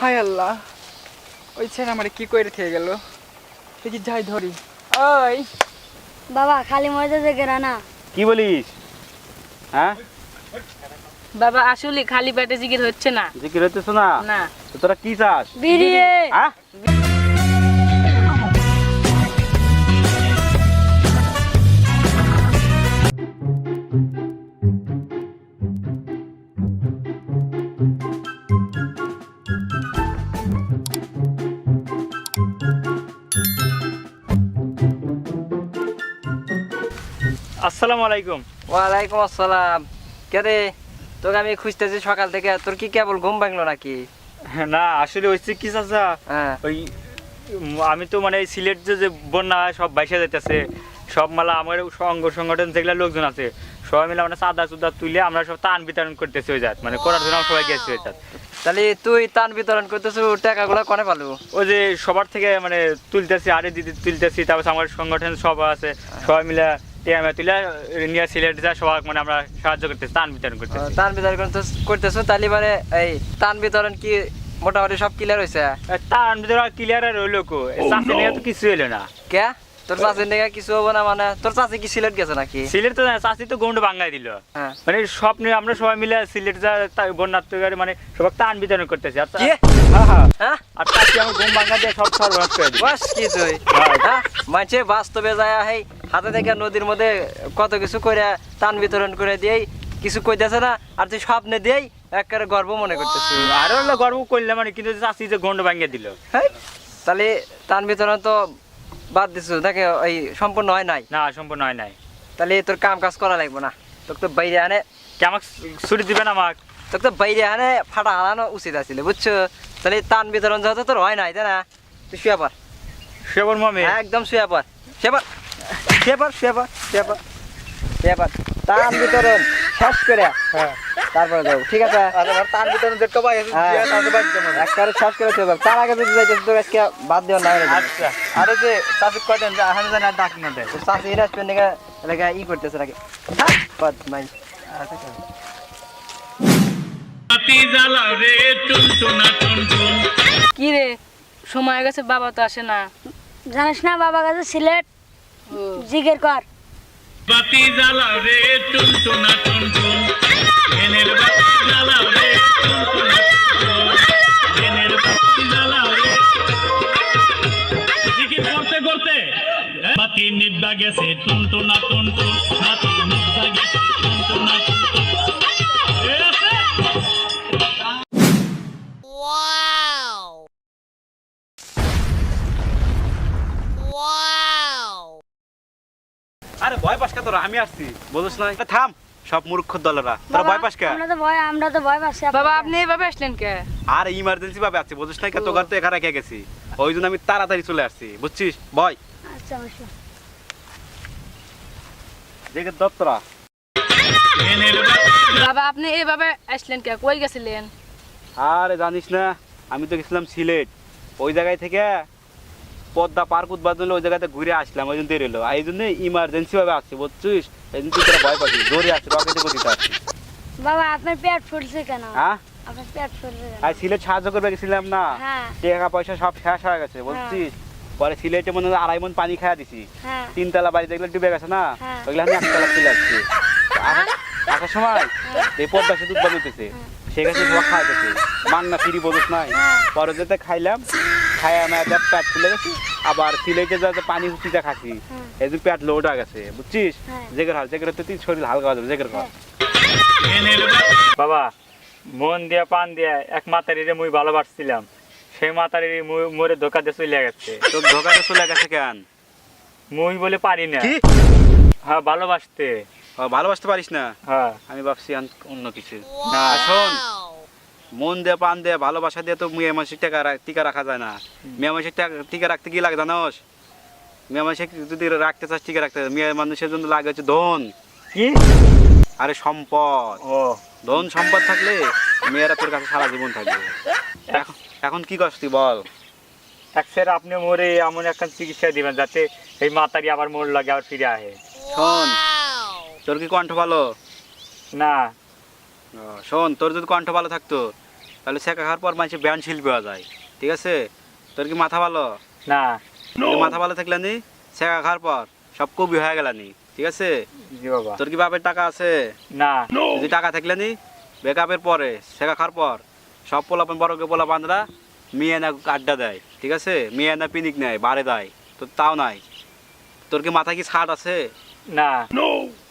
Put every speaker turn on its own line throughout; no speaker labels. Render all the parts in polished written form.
হায় আল্লাহ, ওই ছেলে আমার কি করে থেকে গেল। দেখি যাই ধরি। ওই
বাবা খালি মজা দেখে না।
কি বলিস? হ্যাঁ
বাবা আসলে খালি পেটে জিকির হচ্ছে না।
জিকির হইতেছ না?
না।
তো তোরা কি চাস?
বিড়িয়ে
হ্যাঁ
আসসালামু আলাইকুম।
ওয়ালাইকুম আসসালাম। কে রে, তোকে আমি খুঁজতেছি সকাল থেকে, তোর কি কেবল ঘুম ভাঙলো নাকি?
না আসলে হচ্ছে কি চাচা,
হ্যাঁ
ওই আমি তো মানে এই সিলেট যে বন্যা সব বাইসা যাইতেছে, সব মালা আমার সংগঠন যেগুলো লোকজন আছে সবাই মিলে আমরা চাঁদা চুদা তুলে আমরা সব তান বিতরণ করতেছি ওই জাত, মানে করার জন্য আমরা সবাই গেছি ওই জাত।
তাহলে তুই তান বিতরণ করতেছ, টাকাগুলো কনে পালু?
ওই যে সবার থেকে মানে তুলতেছি, আরে দিদি তুলতেছি, তারপর আমার সংগঠন সব আছে সবাই মিলে টিএমএ তুলে নিয়ে সিলেট যা সবাই মানে আমরা সাহায্য করতেছি, তান বিতরণ করতেছি।
তান বিতরণ করতেছো, তাহলে মানে এই তান বিতরণ কি মোটামুটি সব ক্লিয়ার হয়েছে?
তান বিতরণ ক্লিয়ার আর হইলো কো, চাষে নিয়ে তো কিছু হইলো না।
কে তোর চাষির নিয়ে কিছু হবো না? মানে তোর চাষি কি সিলেট গেছে নাকি?
সিলেট তো চাষি তো গন্ড ভাঙ্গাই দিল,
হ্যাঁ
মানে সব নিয়ে আমরা সবাই মিলে সিলেট যা বন্যার্থী মানে সবাই তান বিতরণ করতেছি। আর
কি?
হ্যাঁ হ্যাঁ,
হ্যাঁ
আর চাষি আমার ঘুম ভাঙ্গা দিয়ে সব সর্বনাশ করে দিল।
বাস কি তুই? হ্যাঁ মানছে বাস্তবে যায় হেই হাতে থেকে নদীর মধ্যে কত কিছু করে তান বিতরণ করে দিয়েই কিছু কইতেছে না, আর তুই স্বপ্নে দিয়েই একেবারে গর্ব মনে করতেছিস।
আরো হলো গর্ব করলাম মানে, কিন্তু চাষি যে গন্ড ভাঙ্গা দিল।
হ্যাঁ তাহলে তান বিতরণ তো বাদ দিছো, দেখে ওই সম্পূর্ণ হয় নাই।
না সম্পূর্ণ হয় নাই।
তাহলে তোর কাম কাজ করা লাগবে না, তোকে তো বাইরে আনে,
কে আমাকে ছুটি দিবেন আমাকে?
তোকে তো বাইরে আনে ফাটা হারানো উচিত আছিল, বুঝছো? তাহলে তান বিতরণ যেহেতু তোর হয় নাই, তাই না? তুই শুয়ে পর,
সেবর মামে
একদম শুয়ে পর, শুয়ে পর, শুয়ে পর, শুয়ে পর, শুয়ে পর, শুয়ে পর। তান বিতরণ শেষ করে তারপরে যাবো, ঠিক আছে?
তার ভিতরে যে কবাই আছে
হ্যাঁ।
দিয়া তার বাড়ি যাবো।
একবারে শেষ করে চলে যাবো, তার আগে যদি যাইতেছ তোর আজকে বাদ দেওয়া না।
আচ্ছা, আরে যে চাষি কয়দিন যে আহারে জানি আর ডাক না দেয়।
তোর চাষি ইরাসপেন এলাকা ই করতেছে নাকি? বাদ নাই।
কি রে, সময় হয়ে গেছে, বাবা তো আসে না।
জানিস না বাবা কাছে সিলেট
ও,
জিজ্ঞের কর।
বাতি জ্বালাও রে টুনটুনা টুনটুন, এনের বাতি জ্বালাও রে টুনটুনা টুনটুন, এনের বাতি জ্বালাও রে। জিকির করতে করতে বাতি নিভা গেছে টুনটুনা টুনটুন, বাতি নিভা গেছে টুনটুনা টুনটুন। এ আছে?
আরে ভয় পাস কে তোরা? আমি আসছি বুঝছ না? থাম সব মূর্খ দলেরা, তোরা ভয় পাস কে?
আমরা তো ভয় পাচ্ছি।
বাবা আপনি এভাবে আসলেন কে?
আর ইমার্জেন্সি ভাবে আসছি বুঝছ না? তোর তো একা রেখে গেছি, ওই জন্য আমি তাড়াতাড়ি চলে আসছি, বুঝছিস? ভয়
আচ্ছা অবশ্য।
দেখে দত্তরা।
এনের বাতি
বাবা আপনি এভাবে আসলেন কে? কই গেছিলেন?
আরে জানিস না, আমি তো গেছিলাম সিলেট, ওই জায়গায় থেকে পদ্মা পার্ক উদ্বোধন ওই জায়গাতে ঘুরে আসলাম, ওই জন্য দেরি হলো, এই জন্য ইমার্জেন্সি ভাবে আসছি বুঝছিস? এই জন্য তুই তোরা ভয় পাচ্ছিস, জোরে আসছে রকেটে গতিতে আসছি।
বাবা আপনার পেট ফুলছে কেন?
হ্যাঁ
আপনার পেট ফুলছে কেন?
আর সিলেট সাহায্য করবে গেছিলাম না,
হ্যাঁ
টাকা পয়সা সব শেষ হয়ে গেছে বুঝছিস? পরে সিলেটে মনে হয় 2.5 মণ পানি খাওয়া দিছি,
হ্যাঁ
3 তলা বাড়ি যেগুলো ডুবে গেছে না,
হ্যাঁ।
ওইগুলো আমি 1 তলা চলে আসছি। আসার সময় এই পদ্মা সেতু বানাইতেছে, সেখানে সব খাওয়া গেছে, মাংনা ফিরি বোঝস নাই। পরে যেতে খাইলাম, খাইয়া আমার পেট ফুলে গেছে, আবার সিলেটে যাতে পানি হুচিতে খাচ্ছি, এই যে পেট লোড হয়ে গেছে বুঝছিস? জেগের হাল জেগের তো তুই শরীর হালকা হয়ে যাবে, জেগের কর।
এনের বাতি
বাবা মন দিয়া পান দিয়া এক মাতারিরে মুই ভালোবাসছিলাম, সেই মাতারিরে মোরে ধোকা দিয়ে চলে গেছে।
তোর ধোকাতে চলে গেছে কেন?
মুই বলে পারি না।
কি?
হ্যাঁ ভালোবাসতে।
ভালোবাসতে পারিস না?
হ্যাঁ
আমি ভাবছি অন্য কিছু। না শোন, মন দিয়ে পান দিয়ে ভালোবাসা দিয়ে তো মেয়ে মানুষের টিকা রাখা যায় না। মেয়ে মানুষের টিকা রাখতে কি লাগে জানোস? মেয়ে মানুষের যদি রাখতে চাস টিকা রাখতে, মেয়ে মানুষের জন্য লাগে হচ্ছে ধন।
কি?
আরে সম্পদ।
ও
ধন সম্পদ থাকলে মেয়েরা তোর কাছে সারা জীবন থাকবে। এখন কি করছিস তুই বল?
এক স্যার আপনি মোরে এমন একটা চিকিৎসা দিবেন যাতে এই মাতারি আবার মোর লাগে আবার ফিরে আহে।
শোন, তোর কি কণ্ঠ ভালো?
না
শোন, তোর যদি কণ্ঠ ভালো থাকতো তাহলে ছেঁকা খাওয়ার পর মানুষের ব্যায়াম শিল্পী হওয়া যায়, ঠিক আছে? তোর কি মাথা ভালো?
না
তোর মাথা ভালো থাকলে নি ছেঁকা খাওয়ার পর সব কবি হয়ে গেলানি, ঠিক আছে?
জি বাবা।
তোর কি বাপের টাকা আছে?
না
যদি টাকা থাকলে নি বেকআপের পরে ছেঁকা খাওয়ার পর সব পোলাপান বড় পোলা বান্ধরা মেয়ে না আড্ডা দেয়, ঠিক আছে? মেয়ে না পিনিক নেয় বারে দেয়, তোর তাও নাই। তোর কি মাথায় কি ছাদ আছে?
না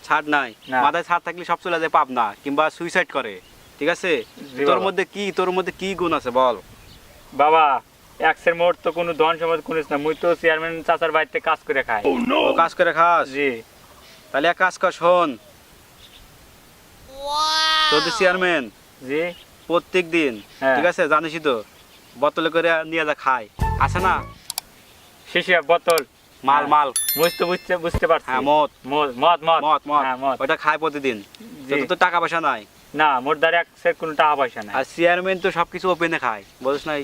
ছাদ নাই।
না।
মাথায় ছাদ থাকলে সব চলে যায় পাবনা কিংবা সুইসাইড করে, ঠিক আছে?
জি
তোর
বাবা।
মধ্যে কি গুণ আছে বল?
বাবা এক্সের মোট তো কোনো ধন সম্পদ কোনিস না, মুই তো চেয়ারম্যান চাচার বাড়িতে কাজ করে খাই।
ও কাজ করে খাস?
জি
তাহলে এক কাজ কর, শোন, তোর যে চেয়ারম্যান
জি
প্রত্যেক দিন,
হ্যাঁ।
ঠিক আছে, জানিসই তো, বোতলে করে নিয়ে যা খায়, আছে না?
শেষে বোতল
মাল
হ্যাঁ।
মাল
বুঝতে পারছি।
হ্যাঁ, মদ
মদ মদ মদ
মদ মদ
হ্যাঁ, মদ।
ওটা খায় প্রতিদিন।
জি।
তোর তো টাকা পয়সা নাই,
না মোর দ্বারা এক্সের কোনো টাকা পয়সা নাই।
আর চেয়ারম্যান তো সবকিছু ওপেনে খায়, বুঝিস নাই?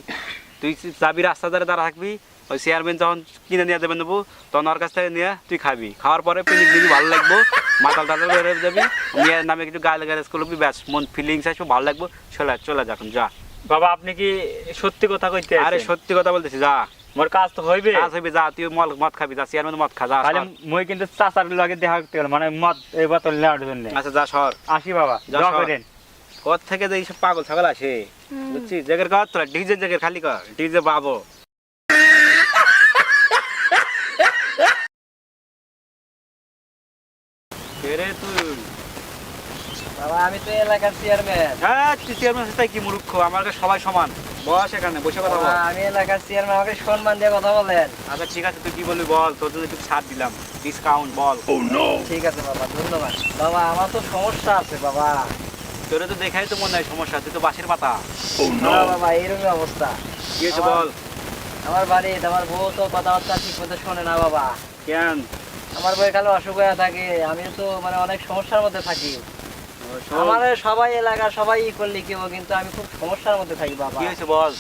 তুই যাবি রাস্তা ধারে দাঁড়া থাকবি, ওই চেয়ারম্যান যখন কিনে নিয়ে দেবেন নেবো তখন ওর কাছ থেকে নিয়ে তুই খাবি, খাওয়ার পরে পিনিক দিবি, ভালো লাগবো, মাতাল টাতাল করে যাবি, মেয়ের নামে একটু গায়ে গ্যারেজ করবি, ব্যাস মন ফিলিংস আসবে, ভালো লাগবো, চলে যা এখন যা।
বাবা আপনি কি সত্যি কথা কইতে
আরে
আছেন?
সত্যি কথা বলতেছি, যা
মোর কাজ তো হইবে।
কাজ হইবে, যা তুই মদ খাবি, যা চেয়ারম্যান মদ খা, যা
তাহলে
সর।
মই কিন্তু চাচার লগে দেখা করতে গেল, মানে মদ এই বোতল নেওয়ার জন্য।
আচ্ছা যা সর।
আসি বাবা,
যা
দোয়া
সর।
করেন।
কোথ থেকে যে এইসব পাগল ছাগল আসে, বুঝছিস? জায়গার কর তোরা, ডিজে জায়গার খালি কর, ডিজে বাবো। কে রে তুই?
বাবা আমি তো এলাকার চেয়ারম্যান।
হ্যাঁ তুই চেয়ারম্যান সাথে কি মূর্খ, আমার কাছে সবাই সমান। বস এখানে বসে কথা বল।
আমি এলাকার চেয়ারম্যান, আমাকে সম্মান দিয়ে কথা বলেন।
আচ্ছা ঠিক আছে, তুই কি বলবি বল, তোর জন্য একটু ছাড় দিলাম, ডিসকাউন্ট বল।
ঠিক আছে বাবা, ধন্যবাদ। বাবা আমার তো সমস্যা আছে বাবা।
তোরে তো দেখাই তো মনে হয় সমস্যা, তুই তো বাঁশের পাতা।
হ্যাঁ বাবা এইরকমই অবস্থা।
কি হয়েছে বল?
আমার বাড়িতে আমার বউ তো কথাবার্তা ঠিক মতো শোনে না বাবা।
কেন?
আমার বউ খালি অসুখ হয়ে থাকে, আমি তো মানে অনেক সমস্যার মধ্যে থাকি।
শোন,
আমার সবাই এলাকা সবাই ই করলে কেউ, কিন্তু আমি খুব সমস্যার মধ্যে থাকি বাবা।
কি হয়েছে বল?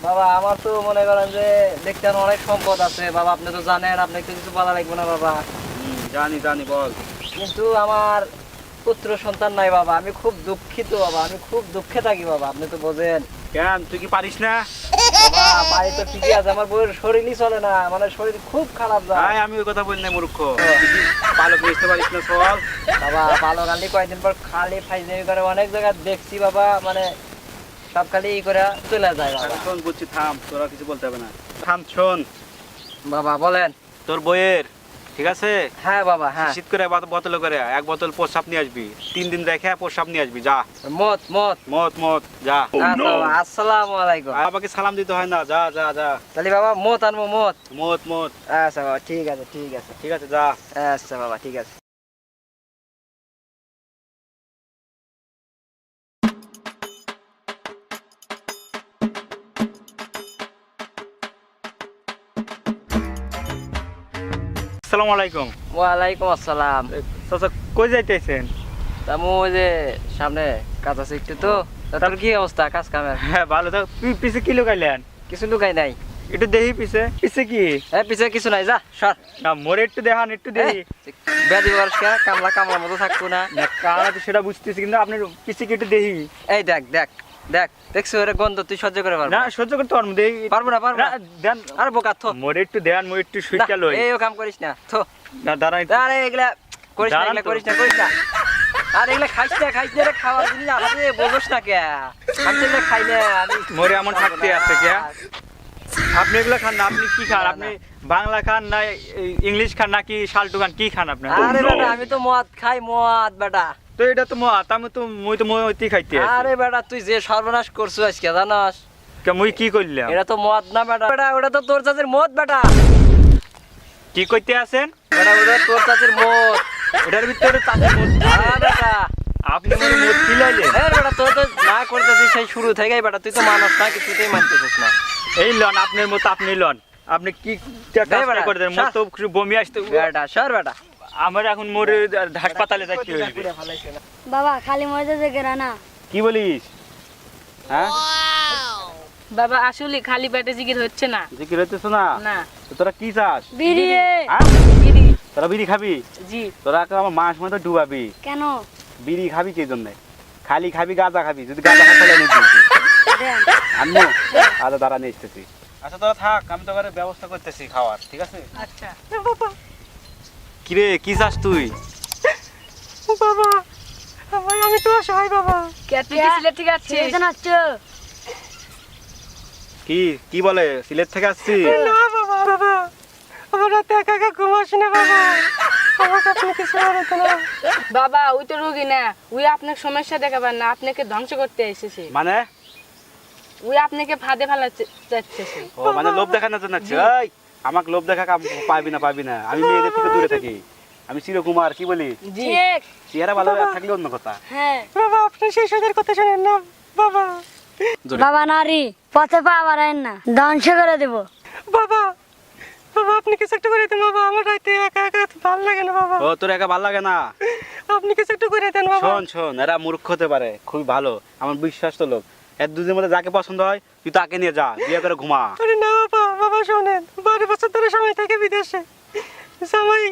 বাবা আমার তো মনে করেন যে দেখতে আমার অনেক সম্পদ আছে বাবা, আপনি তো জানেন, আপনাকে তো কিছু বলা লাগবে না বাবা।
জানি বল।
কিন্তু আমার পুত্র সন্তান নাই বাবা, আমি খুব দুঃখিত বাবা, আমি খুব দুঃখে থাকি বাবা, আপনি তো বোঝেন।
কেন তুই কি পারিস না?
বাবা বাড়ি তো ঠিকই আছে, আমার বউয়ের শরীরই চলে না, মানে শরীর খুব খারাপ যায়।
আয় আমি ওই কথা বলি না মূর্খ, তুই কি পালক মিশতে পারিস না? চল।
বাবা ভালো খালি কয়েকদিন পর খালি ফাইজলামি করে, অনেক জায়গায় দেখছি বাবা, মানে সব খালি ই করে চলে যায় বাবা।
আরে শোন বুঝছি, থাম, তোরা কিছু বলতে হবে না, থাম। শোন,
বাবা বলেন।
তোর বইয়ের, ঠিক আছে,
হ্যাঁ বাবা হ্যাঁ।
শীত করে বোতলে করে এক বোতল প্রসাব নিয়ে আসবি, 3 দিন রেখে প্রসাব নিয়ে আসবি, যা।
মত মত
মত যা।
আচ্ছা বাবা, আসসালামু আলাইকুম।
আর আমাকে সালাম দিতে হয় না, যা যা যা।
তাহলে বাবা মত আনবো মত।
মত
আচ্ছা বাবা ঠিক আছে ঠিক আছে।
ঠিক আছে, যা।
আচ্ছা বাবা ঠিক আছে।
আসসালামু আলাইকুম।
ওয়ালাইকুম আসসালাম।
চাচা কই যাইতেছেন?
তা ওই যে সামনে কাজ আছে একটু, তো তা তোর কি অবস্থা কাজ কামের?
হ্যাঁ ভালো। তো পিছে কি লুকাইলেন?
কিছু লুকাই নাই।
একটু দেখি পিছে কি?
হ্যাঁ পিছে কিছু নাই, যা সর।
না মোরে একটু দেখান, একটু দেখি।
বেদি বর্ষা কামলা কামলা মতো থাকবো না।
না কারা তো সেটা বুঝতেছি, কিন্তু আপনার পিছে কি একটু দেখি।
এই দেখ দেখ দেখ, দেখছো ওরে গন্ধ তুই সহ্য করে পারবি
না
না?
সহ্য করতে পারবো, দেখি।
পারবো না পারবো না।
দেন
আর বোকা থো।
মোরে একটু দেন, মই একটু সুইটা লই।
এই ও কাম করিস না থো।
না দাঁড়াই।
আরে এগুলা করিস না,
দাঁড়ান
এগুলা
তো।
করিস না। আর এগুলা খাইস না রে, খাওয়ার জন্য হাতে বোঝস না কে? আমি তো এগুলা খাই না। আমি
মোরে এমন থাকতে আছে কে? আপনি এগুলো খান না, আপনি কি খান?
না,
আপনি বাংলা খান না ইংলিশ খান নাকি শালটু খান, কি খান আপনি?
আরে বেটা আমি তো মদ খাই, মদ বেটা।
তো এটা তো মত, মই তো মইতি খাইতে আছি।
আরে বেটা তুই যে সর্বনাশ করছো আজকে জানাস?
কে মই কি করলাম?
এটা তো মদ না বেটা, বেটা ওটা তো তোর চাচির মদ বেটা।
কি কইতে আছেন?
বেটা ওটা তোর চাচির মদ।
এটার ভিতরে তাদের মত
হ্যাঁ বেটা।
আপনি মোরে মত খিলাইলেন।
হ্যাঁ বেটা তোর তো না করতেছিস সেই শুরু থেকেই বেটা, তুই তো মানুষ না, কিছুতেই মানতেছিস না।
এই লন আপনার মত, আপনি লন। আপনি কি কাজটা করে দেন? মত তো বমি আসতে
বেটা সর বেটা।
আমার এখন মোরে হাসপাতালে যাইতে হইবে।
বাবা খালি মজা দেখে না।
কি বলিস? হ্যাঁ
বাবা আসলে খালি পেটে জিগির হচ্ছে না।
জিকির হইতেছ না?
না
তো তোরা কি চাস?
বিড়ি।
হ্যাঁ?
বিড়ি।
তোরা বিড়ি খাবি?
জি।
তোরা আমার মাস মতো ডুবাবি।
কেন?
বিড়ি খাবি কি জন্য? খালি খাবি গাঁজা খাবি, যদি গাঁজা খাতে
দেন
আনবো আচ্ছা দাঁড়া নিয়ে আসতেছি আচ্ছা তোরা থাক আমি তো ঘরে ব্যবস্থা করতেছি খাওয়ার ঠিক আছে
আচ্ছা
কিরে কি চাস তুই
বাবা আমি তো অসহায় বাবা
কে তুই কি সিলেট থেকে আসছিস
ছেড়ে নাচ্ছ
কি কি বলে সিলেট থেকে আসছি
না বাবা বাবা আমার রাতে একা একা ঘুম আসে না বাবা আমাকে আপনি কিছু বলতে না
বাবা ওই তো রোগী না ওই আপনাকে সমস্যা দেখাবার না আপনাকে ধ্বংস করতে এসেছে
মানে
ওই আপনাকে ফাঁদে ফেলাতে চাচ্ছে
ও মানে লোভ দেখানোর জন্য আসছে এই আমাকে লোভ দেখা পাবি না আমি মেয়েদের থেকে দূরে থাকি আমি চিরকুমার কি বলি
জি
ঠিক
চেহারা ভালো থাকলে অন্য কথা
হ্যাঁ
বাবা আপনি সেই সুদের কথা শুনেন না বাবা
বাবা নারী পথে পা বাড়ায়েন না ধ্বংস করে দেব
বাবা বাবা আপনি কিছু একটা করে দেন বাবা আমার রাতে একা একা ভালো লাগে না বাবা
ও তোর একা ভালো লাগে না
আপনি কিছু একটা করে দেন বাবা
শোন এরা মূর্খ হতে পারে খুবই ভালো আমার বিশ্বাস তো লোক এর দুদিনের মধ্যে যাকে পছন্দ হয় তুই তাকে নিয়ে যা বিয়ে করে ঘুমা
আরে না বাবা বাবা শোনেন 12 বছর ধরে সময় থাকে বিদেশে সময়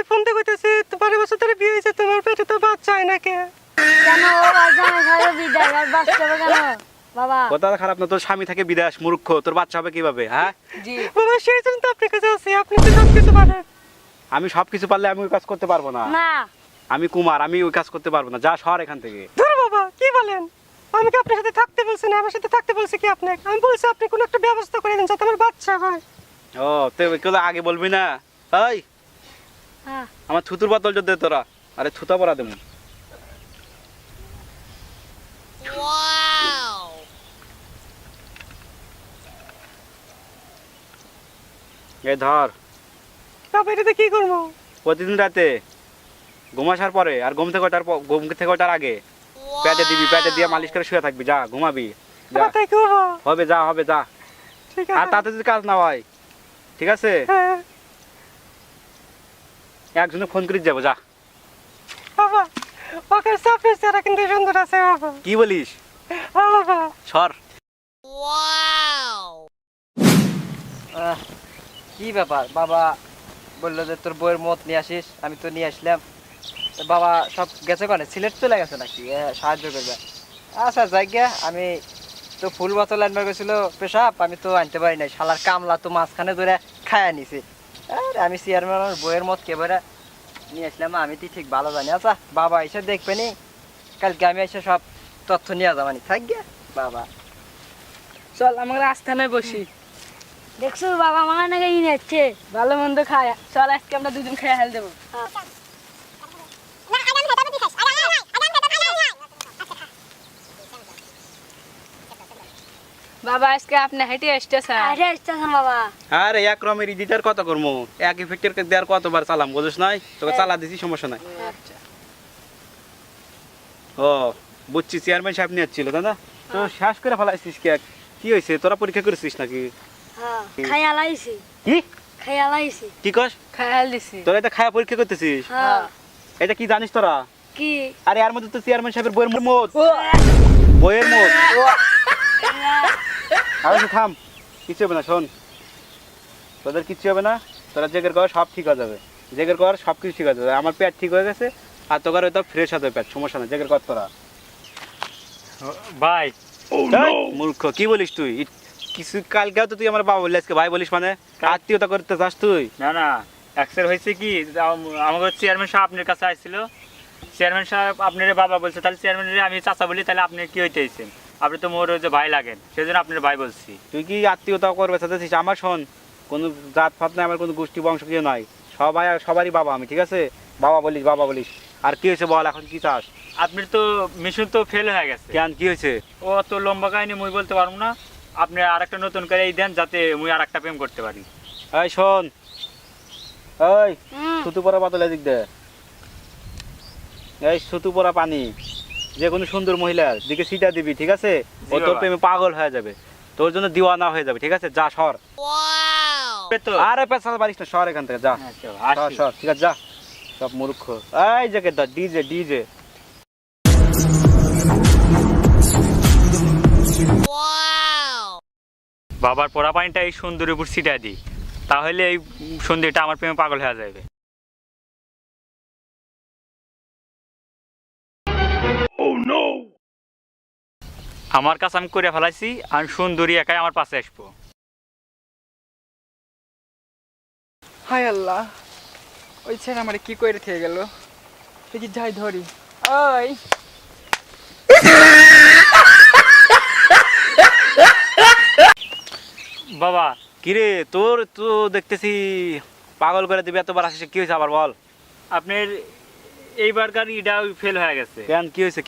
ফোন দিয়ে কইতেছে 12 বছর ধরে বিয়ে হয়েছে তোমার পেটে তো বাচ্চা হয় না কে
কেন ও জামাই খাবে বিদায় আর বাচ্চা হবে কেন বাবা
কথা খারাপ না তোর স্বামী থাকে বিদেশ মূর্খ তোর বাচ্চা হবে কিভাবে হ্যাঁ
জি
বাবা সেই জন্য তো আপনার কাছে আছি আপনি তো সব কিছু পারেন
আমি সবকিছু পারলে আমি ওই কাজ করতে পারবো না
না
আমি কুমার আমি ওই কাজ করতে পারবো না যা সর এখান থেকে
ধর বাবা কি বলেন আমি কি আপনার সাথে থাকতে বলছি না আমার সাথে থাকতে বলছি কি আপনাকে আমি বলছি আপনি কোনো একটা ব্যবস্থা করে দেন যাতে আমার বাচ্চা হয়
ও তুই কেউ আগে বলবি না এই
হ্যাঁ
আমার থুতুর বোতল যদি দে তোরা আরে থুতা পরা দেবো এই ধর
বাবা এটাতে কি করবো
প্রতিদিন রাতে ঘুম আসার পরে আর ঘুম থেকে ওঠার আগে পেটে দিবি পেটে দিয়ে মালিশ করে শুয়ে থাকবি যা ঘুমাবি যা
তাই করবো
হবে যা
ঠিক
আর
আছে
তাতে যদি কাজ না হয় ঠিক আছে
হ্যাঁ
একজনে ফোন করে যাবো যা
বাবা ওকে সাপের চেহারা কিন্তু সুন্দর আছে বাবা
কি বলিস
হ্যাঁ বাবা
সর
কি ব্যাপার বাবা বললো যে তোর বইয়ের মত নিয়ে আসিস আমি তো নিয়ে আসলাম তো বাবা সব গেছে কোনে সিলেট চলে গেছে নাকি সাহায্য করবে আচ্ছা যাই গিয়া আমি তো ফুল বোতল আনবার গেছিল পেশাব আমি তো আনতে পারি নাই শালার কামলা তো মাঝখানে ধরে খায়া নিছে আর আমি চেয়ারম্যানের বইয়ের মত কেবারে নিয়ে আসলাম আমি তো ঠিক ভালো জানি আচ্ছা বাবা এসে দেখবে নি কালকে আমি এসে সব তথ্য নিয়ে যাবানি থাক গিয়া বাবা
চল আমরা আস্থানায় বসি
দেখছো বাবা মা নাকি নিচ্ছে
ভালো মন্দ খায় চল আজকে আমরা দুজন খেয়ে হেল দেবো বাবা আজকে আপনি হেঁটে এসতেছেন
আরে স্টেশন বাবা
আরে এক রমের ইডিটার কত করবো এক ইফেক্টের দেওয়ার কতবার চালাম বুঝিস নাই তোকে চালা দিছি সমস্যা নাই
আচ্ছা
ও বুঝছি চেয়ারম্যান সাহেব নিয়ে যাচ্ছিল দাদা তো শেষ করে ফেলাইছিস কি হয়েছে তোরা পরীক্ষা করেছিস নাকি
হ্যাঁ খাইয়া লাইছি
কি
খাইয়া লাইছি
কি কস
খেয়ে হেল দিছি
তোরা এটা খায়া পরীক্ষা করতেছিস
হ্যাঁ
এটা কি জানিস তোরা
কি
আরে এর মধ্যে তো চেয়ারম্যান সাহেবের বইয়ের মত আরে থাম কিছু হবে না শোন তোদের কিচ্ছু হবে না তোরা জেগের কর সব ঠিক হয়ে যাবে জেগের কর সব কিছু ঠিক হয়ে যাবে আমার পেট ঠিক হয়ে গেছে আর তোর হয়তো ফ্রেশ হবে পেট সমস্যা নেই জেগের কর তোরা
ভাই
এই, মূর্খ কি বলিস তুই কিছু কালকেও তো তুই আমার বাবা বললি আজকে ভাই বলিস মানে আত্মীয়তা করতে চাস তুই
না অ্যাক্সের হয়েছে কি আমাকে চেয়ারম্যান সাহেব আপনার কাছে আসছিল চেয়ারম্যান সাহেব আপনার বাবা বলছে তাহলে চেয়ারম্যানের আমি চাচা বলি তাহলে আপনি কি হইতে আইছেন আপনি তো মোর ওই যে ভাই লাগেন সেই জন্য আপনার ভাই বলছি
তুই কি আত্মীয়তা করবে চাচ্ছিস আমার শোন কোনো জাত ফাত নাই আমার কোনো গোষ্ঠী বংশ কেউ নাই সবাই সবারই বাবা আমি ঠিক আছে বাবা বলিস আর কি হয়েছে বল এখন কি চাস
আপনার তো মিশন তো ফেল হয়ে গেছে
কেন কি হয়েছে
ও তো লম্বা কাহিনী মুই বলতে পারবো না আপনি আর একটা নতুন করে এই দেন যাতে মুই আর একটা প্রেম করতে পারি
এই শোন এই সুতু পরা পাতলে দিক দে এই সুতু পরা পানি যে কোনো সুন্দর মহিলার দিকে সিটা দিবি ঠিক আছে ও তোর
বাবা।
প্রেমে পাগল হয়ে যাবে তোর জন্য দিওয়ানা হয়ে যাবে ঠিক আছে যা সর
তো
আরে পেছাল পারিস না সর এখান থেকে যা সর সর ঠিক আছে যা সব মূর্খ এই জায়গায় দা ডিজে
বাবার পোড়া পানিটা এই সুন্দরের উপর ছিটা দিই তাহলে এই সুন্দরটা আমার প্রেমে পাগল হয়ে যাবে আমার কাছে আমি করে ফেলাইছি, আর সুন্দরী একাই আমার পাশে আসবো।
হায় আল্লাহ, ওই ছেলে আমার কি করে থেকে গেল, দেখি যাই ধরি। ওই
বাবা
কিরে তোর তো দেখতেছি পাগল করে দিবি, এতবার আসিস, কি হয়েছে আবার বল।
আপনার এইবারকার ইটা ফেল হয়ে গেছে।
কেন কি হয়েছে?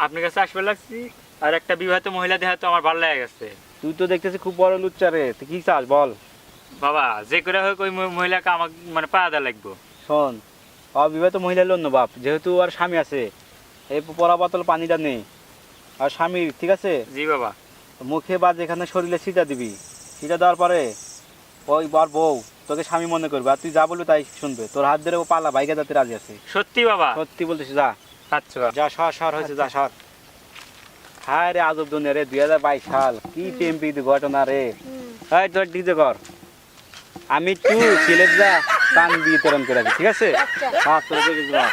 আপনার কাছে আসবে লাগছি, আর একটা বিবাহিত মহিলা দেখা তো আমার ভালো লেগে গেছে।
তুই তো দেখতেছি খুব বড় লুচ্চা রে, তুই কি চাস বল।
বাবা যে করে হোক ওই মহিলাকে আমাকে মানে পাওয়া দেওয়া লাগবো।
শোন, অবিবাহিত মহিলার অন্য বাপ, যেহেতু আর স্বামী আছে, এই পরা বোতল পানিটা নেই আর স্বামীর, ঠিক আছে?
জি বাবা।
মুখে বা যেখানে শরীরে ছিটা দিবি, ছিটা দেওয়ার পরে ওই বার বউ তোকে স্বামী মনে করবে, আর তুই যা বলবি তাই শুনবে। তোর হাত ধরে ও পালা বাইকে যাতে রাজি আছে।
সত্যি বাবা?
সত্যি বলতেছি, যা
আচ্ছা বাবা।
যা, সর সর হয়েছে, যা সর। হায় রে আজব দুনিয়া রে, 2022 সাল, কি টেম্পি ঘটনা রে। এই তোর ডিজে কর, আমি একটু সিলেট যা টান বিতরণ করে দিই, ঠিক আছে? হ্যাঁ তোর দিকে যা।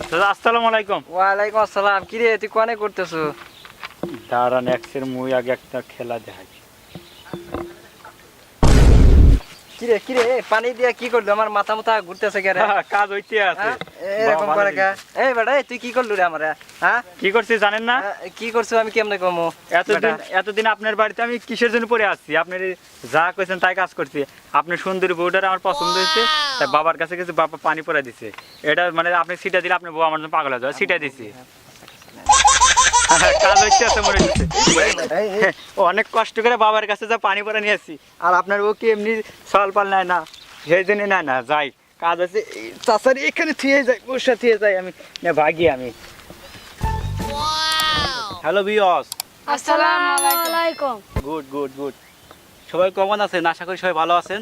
দাদা আসসালামু আলাইকুম।
ওয়ালাইকুম আসসালাম। কি রে তুই কনে করতেছো?
দাঁড়ান এক্সের মুই আগে একটা খেলা দেখাই।
কি রে পানি দিয়া কি করলো? আমার মাথা মাথা ঘুরতেছে কে রে?
কাজ হইতে আছে।
হ্যাঁ? এরকম
বাবা,
করে
ভালো
কে?
জিনিস।
এই বেটা এই তুই কি করলু রে আমারে? হ্যাঁ
কি করছি জানেন না?
কি করছো আমি কেমনে কমু?
এতদিন আপনার বাড়িতে আমি কিসের জন্য পড়ে আসছি? আপনি যা কইছেন তাই কাজ করছি। আপনার সুন্দরী বউটার আমার পছন্দ হয়েছে, তাই বাবার কাছে কিছু বাবা পানি পড়া দিছে। এটা মানে আপনি সিটা দিলে আপনার বউ আমার জন্য পাগল হয়ে যাবে, সিটা দিছি। কাজ হচ্ছে আছে মনে হচ্ছে। অনেক কষ্ট করে বাবার কাছে যা পানি পড়া নিয়ে আসছি, আর আপনার বউ কি এমনি সল পাল নেয় না, সেই জন্য নেয় না। যাই কাজ আছে, চাষার এখানে থুয়ে যাই, বসে থুয়ে যাই, আমি ভাগি আমি।
হ্যালো বিয়স,
আসসালামু আলাইকুম।
Good good good. সবাই কেমন আছেন? আশা করি সবাই ভালো আছেন।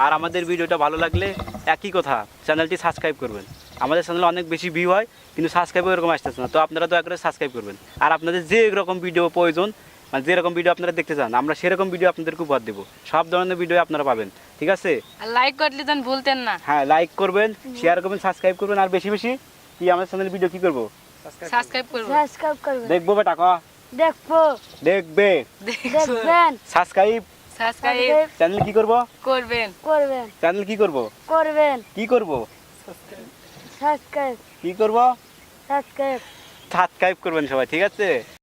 আর আমাদের ভিডিওটা ভালো লাগলে একই কথা, চ্যানেলটি সাবস্ক্রাইব করবেন। আমাদের চ্যানেলে অনেক বেশি ভিউ হয়, কিন্তু সাবস্ক্রাইব এরকম আসতেছে না, তো আপনারা দয়া করে সাবস্ক্রাইব করবেন। আর আপনাদের যে রকম ভিডিও প্রয়োজন, মানে যেরকম ভিডিও আপনারা দেখতে চান, আমরা সেরকম ভিডিও আপনাদেরকে উপহার দেবো। সব ধরনের ভিডিও আপনারা পাবেন, ঠিক আছে?
আর লাইক করলে যেন ভুলতেন না।
হ্যাঁ, লাইক করবেন, শেয়ার করবেন, সাবস্ক্রাইব করবেন, আর বেশি বেশি কি আমাদের চ্যানেলের ভিডিও কি করবো?
সাবস্ক্রাইব করবেন।
সাবস্ক্রাইব করবেন।
দেখবো বেটা, ক
দেখবো,
দেখবে,
দেখবেন,
সাবস্ক্রাইব।
সাবস্ক্রাইব
চ্যানেল কি করবো?
করবেন।
করবেন,
চ্যানেল কি করবো?
করবেন,
কি করবো?
সাবস্ক্রাইব,
কি করবো?
সাবস্ক্রাইব।
সাবস্ক্রাইব করবেন সবাই, ঠিক আছে?